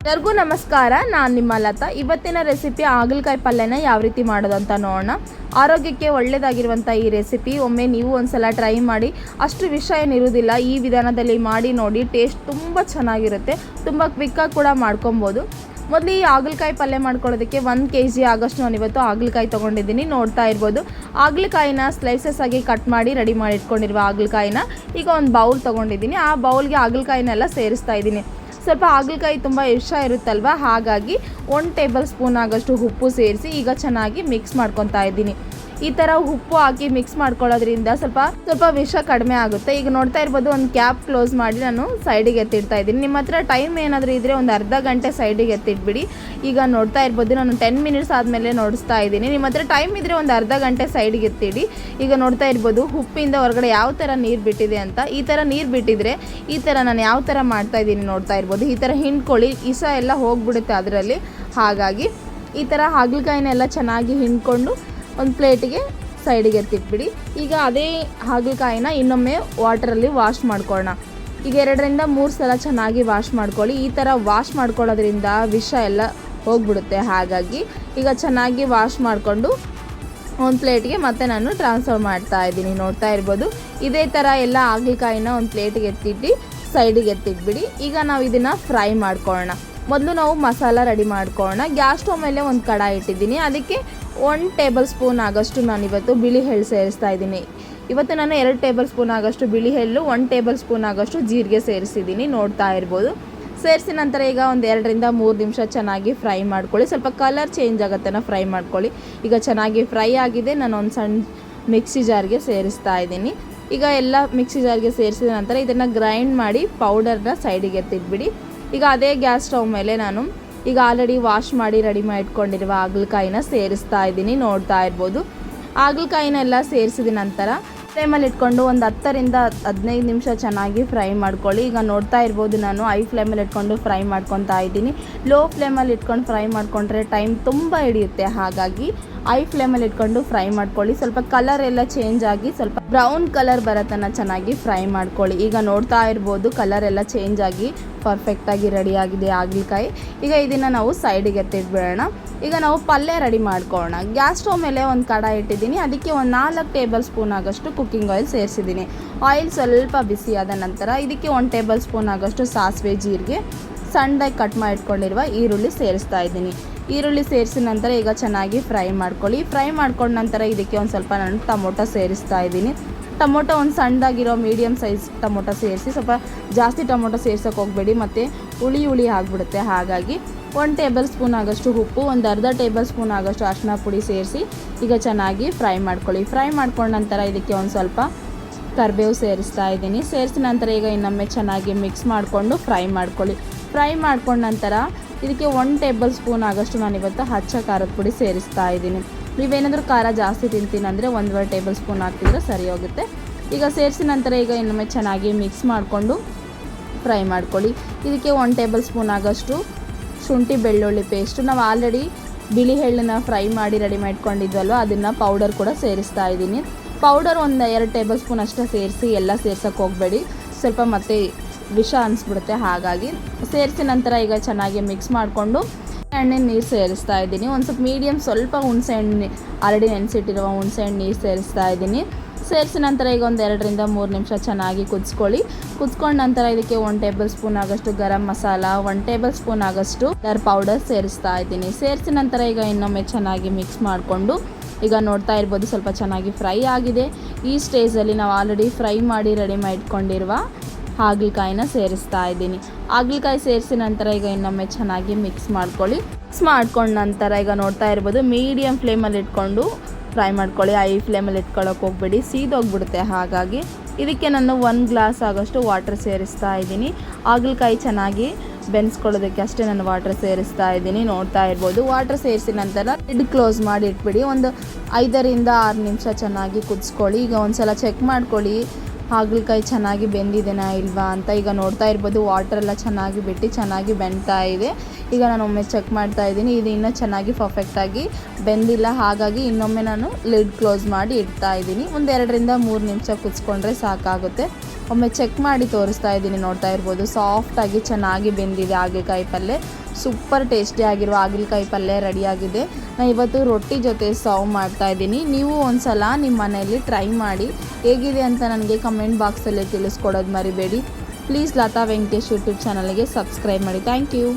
ಎಲ್ಲರಿಗೂ ನಮಸ್ಕಾರ. ನಾನು ನಿಮ್ಮ ಲತಾ. ಇವತ್ತಿನ ರೆಸಿಪಿ ಹಾಗಲಕಾಯಿ ಪಲ್ಯನ ಯಾವ ರೀತಿ ಮಾಡೋದು ಅಂತ ನೋಡೋಣ. ಆರೋಗ್ಯಕ್ಕೆ ಒಳ್ಳೆಯದಾಗಿರುವಂಥ ಈ ರೆಸಿಪಿ ಒಮ್ಮೆ ನೀವು ಒಂದ್ಸಲ ಟ್ರೈ ಮಾಡಿ. ಅಷ್ಟು ವಿಷ ಏನಿರೋದಿಲ್ಲ. ಈ ವಿಧಾನದಲ್ಲಿ ಮಾಡಿ ನೋಡಿ, ಟೇಸ್ಟ್ ತುಂಬ ಚೆನ್ನಾಗಿರುತ್ತೆ. ತುಂಬ ಕ್ವಿಕ್ಕಾಗಿ ಕೂಡ ಮಾಡ್ಕೊಬೋದು. ಮೊದಲು ಈ ಹಾಗಲಕಾಯಿ ಪಲ್ಯ ಮಾಡ್ಕೊಳ್ಳೋದಕ್ಕೆ 1 kg ಆಗೋಷ್ಟು ನಾನು ಇವತ್ತು ಹಾಗಲಕಾಯಿ ತೊಗೊಂಡಿದ್ದೀನಿ. ನೋಡ್ತಾ ಇರ್ಬೋದು. ಹಾಗಲಕಾಯಿನ ಸ್ಲೈಸಸ್ ಆಗಿ ಕಟ್ ಮಾಡಿ ರೆಡಿ ಮಾಡಿ ಇಟ್ಕೊಂಡಿರುವ ಹಾಗಲಕಾಯಿನ ಈಗ ಒಂದು ಬೌಲ್ ತೊಗೊಂಡಿದ್ದೀನಿ. ಆ ಬೌಲ್ಗೆ ಹಾಗಲಕಾಯಿನೆಲ್ಲ ಸೇರಿಸ್ತಾ ಇದ್ದೀನಿ. ಸ್ವಲ್ಪ ಹಾಗಲಕಾಯಿ ತುಂಬ ವಿಷ ಇರುತ್ತಲ್ವ, ಹಾಗಾಗಿ 1 ಟೇಬಲ್ ಸ್ಪೂನ್ ಆಗೋಷ್ಟು ಉಪ್ಪು ಸೇರಿಸಿ ಈಗ ಚೆನ್ನಾಗಿ ಮಿಕ್ಸ್ ಮಾಡ್ಕೊತಾ ಇದ್ದೀನಿ. ಈ ಥರ ಉಪ್ಪು ಹಾಕಿ ಮಿಕ್ಸ್ ಮಾಡ್ಕೊಳ್ಳೋದ್ರಿಂದ ಸ್ವಲ್ಪ ವಿಷ ಕಡಿಮೆ ಆಗುತ್ತೆ. ಈಗ ನೋಡ್ತಾ ಇರ್ಬೋದು, ಒಂದು ಕ್ಯಾಪ್ ಕ್ಲೋಸ್ ಮಾಡಿ ನಾನು ಸೈಡಿಗೆ ಎತ್ತಿಡ್ತಾ ಇದ್ದೀನಿ. ನಿಮ್ಮ ಹತ್ರ ಟೈಮ್ ಏನಾದರೂ ಇದ್ದರೆ ಒಂದು ಅರ್ಧ ಗಂಟೆ ಸೈಡಿಗೆ ಎತ್ತಿಟ್ಬಿಡಿ. ಈಗ ನೋಡ್ತಾ ಇರ್ಬೋದು, ನಾನು 10 ಮಿನಿಟ್ಸ್ ಆದಮೇಲೆ ನೋಡಿಸ್ತಾ ಇದ್ದೀನಿ. ನಿಮ್ಮ ಹತ್ರ ಟೈಮ್ ಇದ್ದರೆ ಒಂದು ಅರ್ಧ ಗಂಟೆ ಸೈಡಿಗೆ ಎತ್ತಿಡಿ. ಈಗ ನೋಡ್ತಾ ಇರ್ಬೋದು, ಉಪ್ಪಿಂದ ಹೊರಗಡೆ ಯಾವ ಥರ ನೀರು ಬಿಟ್ಟಿದೆ ಅಂತ. ಈ ಥರ ನೀರು ಬಿಟ್ಟಿದ್ರೆ ಈ ಥರ ನಾನು ಯಾವ ಥರ ಮಾಡ್ತಾ ಇದ್ದೀನಿ ನೋಡ್ತಾ ಇರ್ಬೋದು. ಈ ಥರ ಹಿಂಡ್ಕೊಳ್ಳಿ, ವಿಷ ಎಲ್ಲ ಹೋಗ್ಬಿಡುತ್ತೆ ಅದರಲ್ಲಿ. ಹಾಗಾಗಿ ಈ ಥರ ಹಾಗಲಕಾಯಿನೆಲ್ಲ ಚೆನ್ನಾಗಿ ಹಿಂಡ್ಕೊಂಡು ಒಂದು ಪ್ಲೇಟಿಗೆ ಸೈಡಿಗೆ ಎತ್ತಿಟ್ಬಿಡಿ. ಈಗ ಅದೇ ಹಾಗಲಕಾಯಿನ ಇನ್ನೊಮ್ಮೆ ವಾಟರಲ್ಲಿ ವಾಶ್ ಮಾಡ್ಕೊಳ್ಳೋಣ. ಈಗ 2ರಿಂದ 3 ಸಲ ಚೆನ್ನಾಗಿ ವಾಶ್ ಮಾಡ್ಕೊಳ್ಳಿ. ಈ ಥರ ವಾಶ್ ಮಾಡ್ಕೊಳ್ಳೋದ್ರಿಂದ ವಿಷ ಎಲ್ಲ ಹೋಗ್ಬಿಡುತ್ತೆ. ಹಾಗಾಗಿ ಈಗ ಚೆನ್ನಾಗಿ ವಾಶ್ ಮಾಡಿಕೊಂಡು ಒಂದು ಪ್ಲೇಟ್ಗೆ ಮತ್ತೆ ನಾನು ಟ್ರಾನ್ಸ್ಫರ್ ಮಾಡ್ತಾ ಇದ್ದೀನಿ. ನೋಡ್ತಾ ಇರ್ಬೋದು, ಇದೇ ಥರ ಎಲ್ಲ ಹಾಗಲಕಾಯಿನ ಒಂದು ಪ್ಲೇಟಿಗೆ ಎತ್ತಿಟ್ಟು ಸೈಡಿಗೆ ಎತ್ತಿಟ್ಬಿಡಿ. ಈಗ ನಾವು ಇದನ್ನು ಫ್ರೈ ಮಾಡ್ಕೊಳ್ಳೋಣ. ಮೊದಲು ನಾವು ಮಸಾಲ ರೆಡಿ ಮಾಡ್ಕೊಳ್ಳೋಣ. ಗ್ಯಾಸ್ ಸ್ಟವ್ ಮೇಲೆ ಒಂದು ಕಡಾಯಿ ಇಟ್ಟಿದ್ದೀನಿ. ಅದಕ್ಕೆ 1 ಟೇಬಲ್ ಸ್ಪೂನ್ ಆಗೋಷ್ಟು ನಾನಿವತ್ತು ಬಿಳಿ ಎಳ್ಳು ಸೇರಿಸ್ತಾ ಇದ್ದೀನಿ. ಇವತ್ತು ನಾನು 2 ಟೇಬಲ್ ಸ್ಪೂನ್ ಆಗೋಷ್ಟು ಬಿಳಿ ಎಳ್ಳು, 1 ಟೇಬಲ್ ಸ್ಪೂನ್ ಆಗೋಷ್ಟು ಜೀರಿಗೆ ಸೇರಿಸಿದ್ದೀನಿ. ನೋಡ್ತಾ ಇರ್ಬೋದು. ಸೇರಿಸಿದ ನಂತರ ಈಗ ಒಂದು 2ರಿಂದ 3 ನಿಮಿಷ ಚೆನ್ನಾಗಿ ಫ್ರೈ ಮಾಡ್ಕೊಳ್ಳಿ. ಸ್ವಲ್ಪ ಕಲರ್ ಚೇಂಜ್ ಆಗುತ್ತೆನ ಫ್ರೈ ಮಾಡ್ಕೊಳ್ಳಿ. ಈಗ ಚೆನ್ನಾಗಿ ಫ್ರೈ ಆಗಿದೆ. ನಾನು ಒಂದು ಸಣ್ಣ ಮಿಕ್ಸಿ ಜಾರ್ಗೆ ಸೇರಿಸ್ತಾ ಇದ್ದೀನಿ. ಈಗ ಎಲ್ಲ ಮಿಕ್ಸಿ ಜಾರ್ಗೆ ಸೇರಿಸಿದ ನಂತರ ಇದನ್ನು ಗ್ರೈಂಡ್ ಮಾಡಿ ಪೌಡರ್ನ ಸೈಡಿಗೆ ಎತ್ತಿಟ್ಬಿಡಿ. ಈಗ ಅದೇ ಗ್ಯಾಸ್ ಸ್ಟವ್ ಮೇಲೆ ನಾನು ಈಗ ಆಲ್ರೆಡಿ ವಾಶ್ ಮಾಡಿ ರೆಡಿ ಮಾಡಿ ಇಟ್ಕೊಂಡಿರುವ ಹಾಗಲಕಾಯಿನ ಸೇರಿಸ್ತಾ ಇದ್ದೀನಿ. ನೋಡ್ತಾ ಇರ್ಬೋದು. ಹಾಗಲಕಾಯಿನೆಲ್ಲ ಸೇರಿಸಿದ ನಂತರ ಫ್ಲೇಮಲ್ಲಿ ಇಟ್ಕೊಂಡು ಒಂದು 10ರಿಂದ 15 ನಿಮಿಷ ಚೆನ್ನಾಗಿ ಫ್ರೈ ಮಾಡ್ಕೊಳ್ಳಿ. ಈಗ ನೋಡ್ತಾ ಇರ್ಬೋದು, ನಾನು ಹೈ ಫ್ಲೇಮಲ್ಲಿ ಇಟ್ಕೊಂಡು ಫ್ರೈ ಮಾಡ್ಕೊತಾ ಇದ್ದೀನಿ. ಲೋ ಫ್ಲೇಮಲ್ಲಿ ಇಟ್ಕೊಂಡು ಫ್ರೈ ಮಾಡಿಕೊಂಡ್ರೆ ಟೈಮ್ ತುಂಬ ಹಿಡಿಯುತ್ತೆ. ಹಾಗಾಗಿ ಹೈ ಫ್ಲೇಮಲ್ಲಿ ಇಟ್ಕೊಂಡು ಫ್ರೈ ಮಾಡ್ಕೊಳ್ಳಿ. ಸ್ವಲ್ಪ ಕಲರ್ ಎಲ್ಲ ಚೇಂಜ್ ಆಗಿ ಸ್ವಲ್ಪ ಬ್ರೌನ್ ಕಲರ್ ಬರೋತನ ಚೆನ್ನಾಗಿ ಫ್ರೈ ಮಾಡ್ಕೊಳ್ಳಿ. ಈಗ ನೋಡ್ತಾ ಇರ್ಬೋದು, ಕಲರ್ ಎಲ್ಲ ಚೇಂಜ್ ಆಗಿ ಪರ್ಫೆಕ್ಟಾಗಿ ರೆಡಿಯಾಗಿದೆ ಹಾಗಲಕಾಯಿ. ಈಗ ಇದನ್ನು ನಾವು ಸೈಡಿಗೆ ಎತ್ತಿಟ್ಬಿಡೋಣ. ಈಗ ನಾವು ಪಲ್ಯ ರೆಡಿ ಮಾಡ್ಕೊಳ್ಳೋಣ. ಗ್ಯಾಸ್ ಸ್ಟವ್ ಮೇಲೆ ಒಂದು ಕಡಾಯಿ ಇಟ್ಟಿದ್ದೀನಿ. ಅದಕ್ಕೆ ಒಂದು 4 ಟೇಬಲ್ ಸ್ಪೂನ್ ಆಗೋಷ್ಟು ಕುಕ್ಕಿಂಗ್ ಆಯಿಲ್ ಸೇರಿಸಿದ್ದೀನಿ. ಆಯಿಲ್ ಸ್ವಲ್ಪ ಬಿಸಿಯಾದ ನಂತರ ಇದಕ್ಕೆ 1 ಟೇಬಲ್ ಸ್ಪೂನ್ ಆಗೋಷ್ಟು ಸಾಸಿವೆ, ಜೀರಿಗೆ, ಸಣ್ಣದಾಗಿ ಕಟ್ ಮಾಡಿ ಇಟ್ಕೊಂಡಿರುವ ಈರುಳ್ಳಿ ಸೇರಿಸ್ತಾ ಇದ್ದೀನಿ. ಈರುಳ್ಳಿ ಸೇರಿಸಿದ ನಂತರ ಈಗ ಚೆನ್ನಾಗಿ ಫ್ರೈ ಮಾಡ್ಕೊಳ್ಳಿ. ಫ್ರೈ ಮಾಡ್ಕೊಂಡ ನಂತರ ಇದಕ್ಕೆ ಒಂದು ಸ್ವಲ್ಪ ನಾನು ಟೊಮೊಟೊ ಸೇರಿಸ್ತಾ ಇದ್ದೀನಿ. ಟೊಮೊಟೊ ಒಂದು ಸಣ್ಣದಾಗಿರೋ ಮೀಡಿಯಮ್ ಸೈಜ್ ಟೊಮೊಟೊ ಸೇರಿಸಿ. ಸ್ವಲ್ಪ ಜಾಸ್ತಿ ಟೊಮೊಟೊ ಸೇರ್ಸೋಕೆ ಹೋಗಬೇಡಿ, ಮತ್ತು ಹುಳಿ ಆಗಿಬಿಡುತ್ತೆ. ಹಾಗಾಗಿ 1 ಟೇಬಲ್ ಸ್ಪೂನ್ ಆಗೋಷ್ಟು ಉಪ್ಪು, ಒಂದು ಅರ್ಧ ಟೇಬಲ್ ಸ್ಪೂನ್ ಆಗೋಷ್ಟು ಅರಿಶಿನ ಪುಡಿ ಸೇರಿಸಿ ಈಗ ಚೆನ್ನಾಗಿ ಫ್ರೈ ಮಾಡ್ಕೊಳ್ಳಿ. ಫ್ರೈ ಮಾಡ್ಕೊಂಡ ನಂತರ ಇದಕ್ಕೆ ಒಂದು ಸ್ವಲ್ಪ ಕರಿಬೇವು ಸೇರಿಸ್ತಾ ಇದ್ದೀನಿ. ಸೇರಿಸಿದ ನಂತರ ಈಗ ಇನ್ನೊಮ್ಮೆ ಚೆನ್ನಾಗಿ ಮಿಕ್ಸ್ ಮಾಡಿಕೊಂಡು ಫ್ರೈ ಮಾಡ್ಕೊಳ್ಳಿ. ಫ್ರೈ ಮಾಡ್ಕೊಂಡ ನಂತರ ಇದಕ್ಕೆ 1 ಟೇಬಲ್ ಸ್ಪೂನ್ ಆಗೋಷ್ಟು ನಾನಿವತ್ತು ಹಚ್ಚ ಖಾರದ ಪುಡಿ ಸೇರಿಸ್ತಾ ಇದ್ದೀನಿ. ನೀವೇನಾದರೂ ಖಾರ ಜಾಸ್ತಿ ತಿಂತೀನಿ ಅಂದರೆ 1.5 ಟೇಬಲ್ ಸ್ಪೂನ್ ಹಾಕಿದ್ರೆ ಸರಿ ಹೋಗುತ್ತೆ. ಈಗ ಸೇರಿಸಿದ ನಂತರ ಈಗ ಇನ್ನೊಮ್ಮೆ ಚೆನ್ನಾಗಿ ಮಿಕ್ಸ್ ಮಾಡಿಕೊಂಡು ಫ್ರೈ ಮಾಡ್ಕೊಳ್ಳಿ. ಇದಕ್ಕೆ 1 ಟೇಬಲ್ ಸ್ಪೂನ್ ಆಗೋಷ್ಟು ಶುಂಠಿ ಬೆಳ್ಳುಳ್ಳಿ ಪೇಸ್ಟು, ನಾವು ಆಲ್ರೆಡಿ ಬಿಳಿ ಎಳ್ಳನ್ನ ಫ್ರೈ ಮಾಡಿ ರೆಡಿ ಮಾಡ್ಕೊಂಡಿದ್ವಲ್ವ, ಅದನ್ನು ಪೌಡರ್ ಕೂಡ ಸೇರಿಸ್ತಾ ಇದ್ದೀನಿ. ಪೌಡರ್ ಒಂದು 2 ಟೇಬಲ್ ಸ್ಪೂನ್ ಅಷ್ಟೇ ಸೇರಿಸಿ, ಎಲ್ಲ ಸೇರ್ಸೋಕ್ಕೆ ಹೋಗಬೇಡಿ, ಸ್ವಲ್ಪ ಮತ್ತೆ ವಿಷ ಅನಿಸ್ಬಿಡುತ್ತೆ. ಹಾಗಾಗಿ ಸೇರಿಸಿದ ನಂತರ ಈಗ ಚೆನ್ನಾಗಿ ಮಿಕ್ಸ್ ಮಾಡಿಕೊಂಡು ಎಣ್ಣೆ ನೀರು ಸೇರಿಸ್ತಾ ಇದ್ದೀನಿ. ಒಂದು ಸ್ವಲ್ಪ ಮೀಡಿಯಮ್ ಸ್ವಲ್ಪ ಹುಣಸೆ ಹಣ್ಣು, ಆಲ್ರೆಡಿ ನೆನೆಸಿಟ್ಟಿರುವ ಹುಣಸೆ ಹಣ್ಣು ನೀರು ಸೇರಿಸ್ತಾ ಇದ್ದೀನಿ. ಸೇರಿಸಿದ ನಂತರ ಈಗ ಒಂದು 2ರಿಂದ 3 ನಿಮಿಷ ಚೆನ್ನಾಗಿ ಕುದಿಸ್ಕೊಳ್ಳಿ. ಕುದಿಸ್ಕೊಂಡ ನಂತರ ಇದಕ್ಕೆ 1 ಟೇಬಲ್ ಸ್ಪೂನ್ ಆಗೋಷ್ಟು ಗರಂ ಮಸಾಲ, 1 ಟೇಬಲ್ ಸ್ಪೂನ್ ಆಗೋಷ್ಟು ಪೌಡರ್ ಸೇರಿಸ್ತಾ ಇದ್ದೀನಿ. ಸೇರಿಸಿದ ನಂತರ ಈಗ ಇನ್ನೊಮ್ಮೆ ಚೆನ್ನಾಗಿ ಮಿಕ್ಸ್ ಮಾಡಿಕೊಂಡು ಈಗ ನೋಡ್ತಾ ಇರ್ಬೋದು, ಸ್ವಲ್ಪ ಚೆನ್ನಾಗಿ ಫ್ರೈ ಆಗಿದೆ. ಈ ಸ್ಟೇಜಲ್ಲಿ ನಾವು ಆಲ್ರೆಡಿ ಫ್ರೈ ಮಾಡಿ ರೆಡಿ ಮಾಡಿ ಇಟ್ಕೊಂಡಿರುವ ಹಾಗಲಕಾಯಿನ ಸೇರಿಸ್ತಾ ಇದ್ದೀನಿ. ಹಾಗಲಕಾಯಿ ಸೇರಿಸಿದ ನಂತರ ಈಗ ಇನ್ನೊಮ್ಮೆ ಚೆನ್ನಾಗಿ ಮಿಕ್ಸ್ ಮಾಡ್ಕೊಳ್ಳಿ. ಮಿಕ್ಸ್ ಮಾಡ್ಕೊಂಡ ನಂತರ ಈಗ ನೋಡ್ತಾ ಇರ್ಬೋದು, ಮೀಡಿಯಮ್ ಫ್ಲೇಮಲ್ಲಿ ಇಟ್ಕೊಂಡು ಫ್ರೈ ಮಾಡ್ಕೊಳ್ಳಿ. ಹೈ ಫ್ಲೇಮಲ್ಲಿ ಇಟ್ಕೊಳ್ಳೋಕೆ ಹೋಗಬೇಡಿ, ಸೀದೋಗ್ಬಿಡುತ್ತೆ. ಹಾಗಾಗಿ ಇದಕ್ಕೆ ನಾನು 1 ಗ್ಲಾಸ್ ಆಗೋಷ್ಟು ವಾಟರ್ ಸೇರಿಸ್ತಾ ಇದ್ದೀನಿ. ಹಾಗಲಕಾಯಿ ಚೆನ್ನಾಗಿ ಬೆನ್ಸ್ಕೊಳ್ಳೋದಕ್ಕೆ ಅಷ್ಟೇ ನಾನು ವಾಟರ್ ಸೇರಿಸ್ತಾ ಇದ್ದೀನಿ. ನೋಡ್ತಾ ಇರ್ಬೋದು, ವಾಟರ್ ಸೇರಿಸಿದ ನಂತರ ಲಿಡ್ ಕ್ಲೋಸ್ ಮಾಡಿ ಇಟ್ಬಿಡಿ. ಒಂದು 5ರಿಂದ 6 ನಿಮಿಷ ಚೆನ್ನಾಗಿ ಕುದಿಸ್ಕೊಳ್ಳಿ. ಈಗ ಒಂದು ಸಲ ಚೆಕ್ ಮಾಡ್ಕೊಳ್ಳಿ ಹಾಗಲಕಾಯಿ ಚೆನ್ನಾಗಿ ಬೆಂದಿದೆನಾ ಇಲ್ವಾ ಅಂತ. ಈಗ ನೋಡ್ತಾ ಇರ್ಬೋದು, ವಾಟರೆಲ್ಲ ಚೆನ್ನಾಗಿ ಬಿಟ್ಟು ಚೆನ್ನಾಗಿ ಬೆಂತಾ ಇದೆ. ಈಗ ನಾನು ಒಮ್ಮೆ ಚೆಕ್ ಮಾಡ್ತಾ ಇದ್ದೀನಿ, ಇದು ಇನ್ನೂ ಚೆನ್ನಾಗಿ ಪರ್ಫೆಕ್ಟಾಗಿ ಬೆಂದಿಲ್ಲ. ಹಾಗಾಗಿ ಇನ್ನೊಮ್ಮೆ ನಾನು ಲಿಡ್ ಕ್ಲೋಸ್ ಮಾಡಿ ಇಡ್ತಾ ಇದ್ದೀನಿ. ಒಂದು 2ರಿಂದ 3 ನಿಮಿಷ ಕುದಿಸ್ಕೊಂಡ್ರೆ ಸಾಕಾಗುತ್ತೆ. ಒಮ್ಮೆ ಚೆಕ್ ಮಾಡಿ ತೋರಿಸ್ತಾ ಇದ್ದೀನಿ. ನೋಡ್ತಾ ಇರ್ಬೋದು ಸಾಫ್ಟಾಗಿ ಚೆನ್ನಾಗಿ ಬೆಂದಿದೆ ಹಾಗಲಕಾಯಿ ಪಲ್ಯ. ಸೂಪರ್ ಟೇಸ್ಟಿ ಆಗಿರುವ ಹಾಗಲಕಾಯಿ ಪಲ್ಯ ರೆಡಿಯಾಗಿದೆ. ನಾನು ಇವತ್ತು ರೊಟ್ಟಿ ಜೊತೆ ಸರ್ವ್ ಮಾಡ್ತಾ ಇದ್ದೀನಿ. ನೀವು ಒಂದು ಸಲ ನಿಮ್ಮ ಮನೆಯಲ್ಲಿ ಟ್ರೈ ಮಾಡಿ ಹೇಗಿದೆ ಅಂತ ನನಗೆ ಕಮೆಂಟ್ ಬಾಕ್ಸಲ್ಲಿ ತಿಳಿಸ್ಕೊಡೋದು ಮರಿಬೇಡಿ. ಪ್ಲೀಸ್ ಲತಾ ವೆಂಕಟೇಶ್ ಯೂಟ್ಯೂಬ್ ಚಾನಲ್ಗೆ ಸಬ್ಸ್ಕ್ರೈಬ್ ಮಾಡಿ. Thank you.